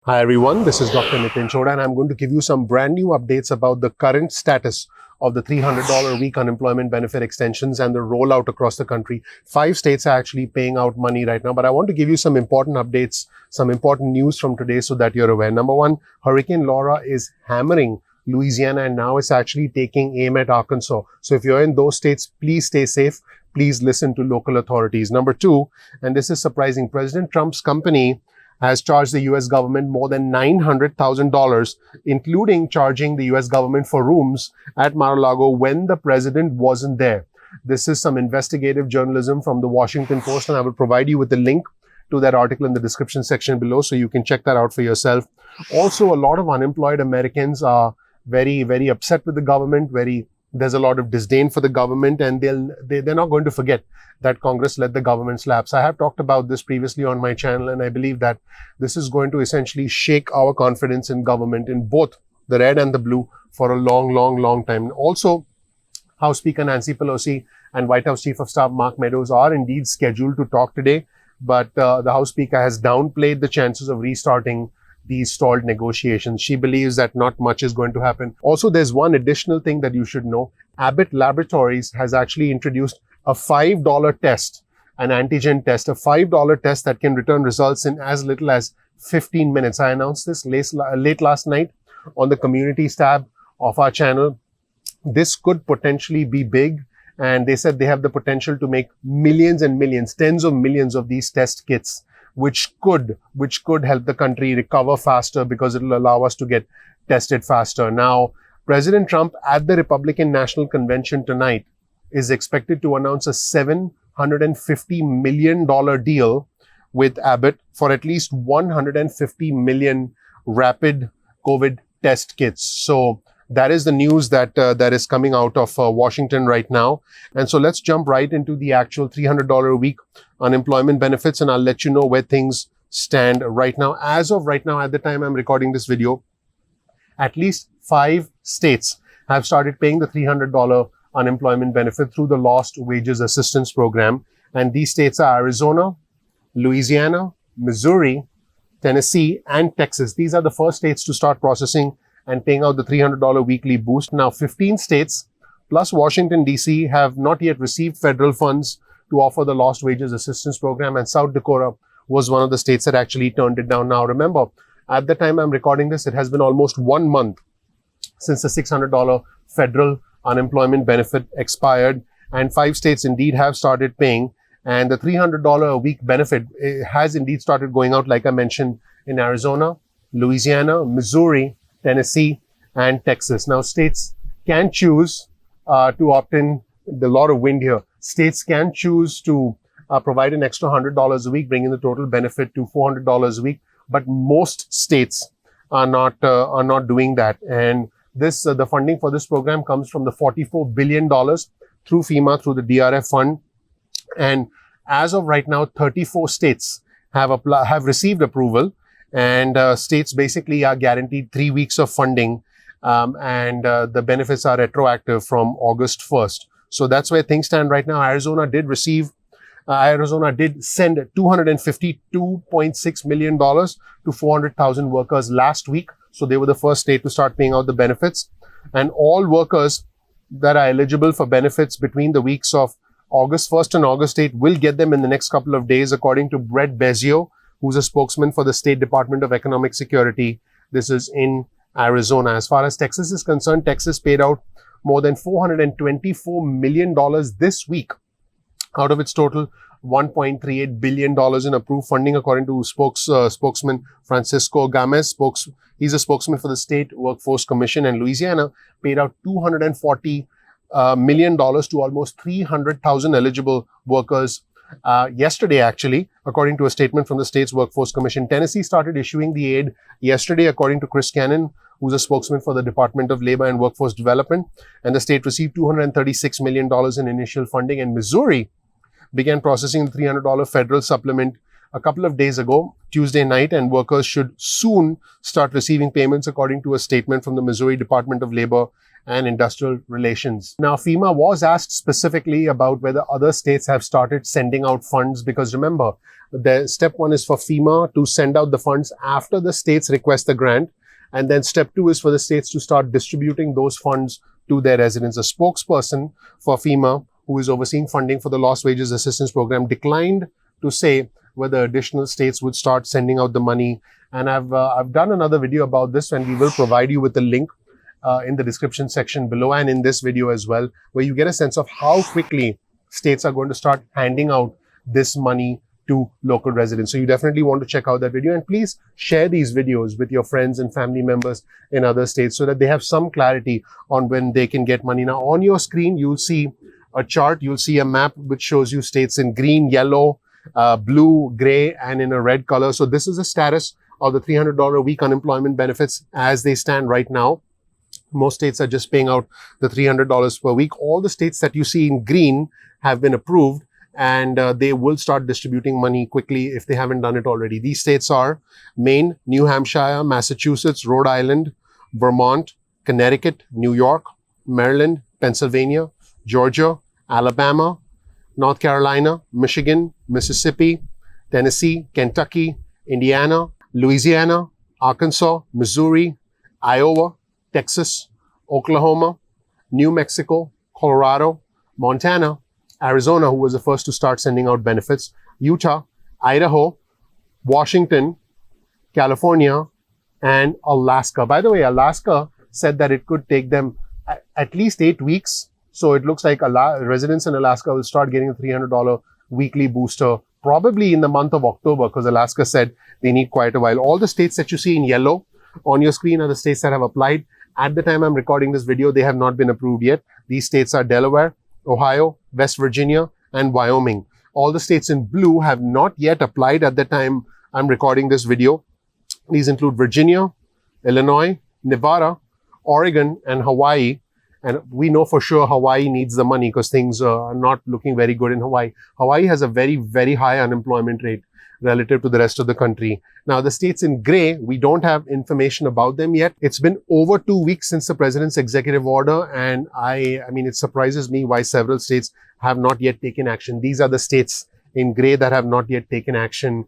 Hi everyone, this is Dr. Nitin Chhoda and I'm going to give you some brand new updates about the current status of the $300 a week unemployment benefit extensions and the rollout across the country. 5 states are actually paying out money right now, but I want to give you some important updates, some important news from today so that you're aware. Number one, Hurricane Laura is hammering Louisiana and now it's actually taking aim at Arkansas. So if you're in those states, please stay safe. Please listen to local authorities. Number two, and this is surprising, President Trump's company has charged the US government more than $900,000, including charging the US government for rooms at Mar-a-Lago when the president wasn't there. This is some investigative journalism from the Washington Post, and I will provide you with the link to that article in the description section below so you can check that out for yourself. Also, a lot of unemployed Americans are very, very upset with the government, there's a lot of disdain for the government, and they're not going to forget that Congress let the government lapse. I have talked about this previously on my channel, and I believe that this is going to essentially shake our confidence in government, in both the red and the blue, for a long time. Also, House Speaker Nancy Pelosi and White House Chief of Staff Mark Meadows are indeed scheduled to talk today, but the House Speaker has downplayed the chances of restarting these stalled negotiations. She believes that not much is going to happen. Also, there's one additional thing that you should know. Abbott Laboratories has actually introduced a $5 test, an antigen test, a $5 test that can return results in as little as 15 minutes. I announced this late last night on the communities tab of our channel. This could potentially be big, and they said they have the potential to make millions and millions, tens of millions of these test kits, which could help the country recover faster because it will allow us to get tested faster. Now, President Trump at the Republican National Convention tonight is expected to announce a $750 million deal with Abbott for at least 150 million rapid COVID test kits. So that is the news that is coming out of Washington right now. And so let's jump right into the actual $300 a week unemployment benefits, and I'll let you know where things stand right now. As of right now, at the time I'm recording this video, at least 5 states have started paying the $300 unemployment benefit through the Lost Wages Assistance Program. And these states are Arizona, Louisiana, Missouri, Tennessee, and Texas. These are the first states to start processing and paying out the $300 weekly boost. Now, 15 states plus Washington, D.C. have not yet received federal funds to offer the Lost Wages Assistance Program, and South Dakota was one of the states that actually turned it down. Now, remember, at the time I'm recording this, it has been almost 1 month since the $600 federal unemployment benefit expired, and 5 states indeed have started paying, and the $300 a week benefit has indeed started going out, like I mentioned, in Arizona, Louisiana, Missouri, Tennessee, and Texas. Now, states can choose to opt in. There's a lot of wind here. States can choose to provide an extra $100 a week, bringing the total benefit to $400 a week. But most states are not doing that. And this the funding for this program comes from the $44 billion through FEMA, through the DRF fund. And as of right now, 34 states have received approval. And states basically are guaranteed 3 weeks of funding, and the benefits are retroactive from August 1st. So that's where things stand right now. Arizona did send $252.6 million to 400,000 workers last week. So they were the first state to start paying out the benefits. And all workers that are eligible for benefits between the weeks of August 1st and August 8th will get them in the next couple of days, according to Brett Bezio, who's a spokesman for the State Department of Economic Security. This is in Arizona. As far as Texas is concerned, Texas paid out more than $424 million this week out of its total $1.38 billion in approved funding, according to spokesman Francisco Gomez. He's a spokesman for the State Workforce Commission, and Louisiana paid out $240 million to almost 300,000 eligible workers yesterday, actually, according to a statement from the state's Workforce Commission. Tennessee started issuing the aid yesterday, according to Chris Cannon, who's a spokesman for the Department of Labor and Workforce Development. And the state received $236 million in initial funding. And Missouri began processing the $300 federal supplement a couple of days ago, Tuesday night, and workers should soon start receiving payments, according to a statement from the Missouri Department of Labor and Industrial Relations. Now, FEMA was asked specifically about whether other states have started sending out funds, because remember, the step one is for FEMA to send out the funds after the states request the grant. And then step two is for the states to start distributing those funds to their residents. A spokesperson for FEMA, who is overseeing funding for the Lost Wages Assistance Program, declined to say whether additional states would start sending out the money. And I've done another video about this, and we will provide you with the link in the description section below and in this video as well, where you get a sense of how quickly states are going to start handing out this money to local residents. So you definitely want to check out that video, and please share these videos with your friends and family members in other states so that they have some clarity on when they can get money. Now, on your screen, you'll see a chart, you'll see a map which shows you states in green, yellow, blue, gray, and in a red color. So this is the status of the $300 a week unemployment benefits as they stand right now. Most states are just paying out the $300 per week. All the states that you see in green have been approved, and they will start distributing money quickly if they haven't done it already. These states are Maine, New Hampshire, Massachusetts, Rhode Island, Vermont, Connecticut, New York, Maryland, Pennsylvania, Georgia, Alabama, North Carolina, Michigan, Mississippi, Tennessee, Kentucky, Indiana, Louisiana, Arkansas, Missouri, Iowa, Texas, Oklahoma, New Mexico, Colorado, Montana, Arizona, who was the first to start sending out benefits, Utah, Idaho, Washington, California, and Alaska. By the way, Alaska said that it could take them at least 8 weeks. So it looks like residents in Alaska will start getting a $300 weekly booster probably in the month of October, because Alaska said they need quite a while. All the states that you see in yellow on your screen are the states that have applied. At the time I'm recording this video, they have not been approved yet. These states are Delaware, Ohio, West Virginia, and Wyoming. All the states in blue have not yet applied at the time I'm recording this video. These include Virginia, Illinois, Nevada, Oregon, and Hawaii. And we know for sure Hawaii needs the money because things are not looking very good in Hawaii. Hawaii has a very, very high unemployment rate relative to the rest of the country. Now, the states in gray, we don't have information about them yet. It's been over 2 weeks since the president's executive order, and I mean, it surprises me why several states have not yet taken action. These are the states in gray that have not yet taken action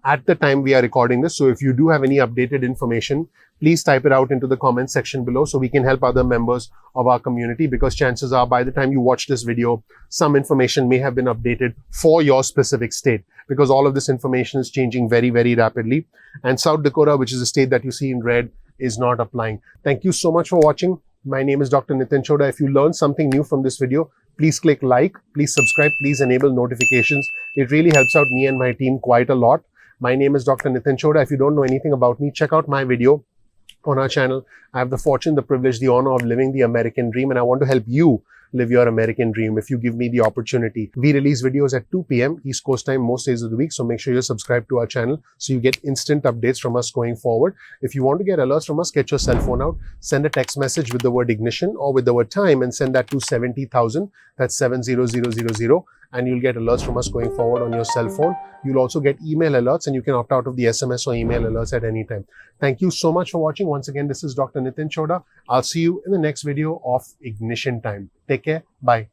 at the time we are recording this. So if you do have any updated information, please type it out into the comment section below so we can help other members of our community, because chances are by the time you watch this video, some information may have been updated for your specific state, because all of this information is changing very, very rapidly. And South Dakota, which is the state that you see in red, is not applying. Thank you so much for watching. My name is Dr. Nitin Chhoda. If you learned something new from this video, please click like, please subscribe, please enable notifications. It really helps out me and my team quite a lot. My name is Dr. Nitin Chhoda. If you don't know anything about me, check out my video on our channel. I have the fortune, the privilege, the honor of living the American dream, and I want to help you live your American dream if you give me the opportunity. We release videos at 2 p.m. East Coast time most days of the week, so make sure you're subscribed to our channel so you get instant updates from us going forward. If you want to get alerts from us, get your cell phone out, send a text message with the word ignition or with the word time, and send that to 70,000. That's 70000, and you'll get alerts from us going forward on your cell phone. You'll also get email alerts, and you can opt out of the SMS or email alerts at any time. Thank you so much for watching. Once again, this is Dr. Nitin Chhoda. I'll see you in the next video of Ignition Time. Take care. Bye.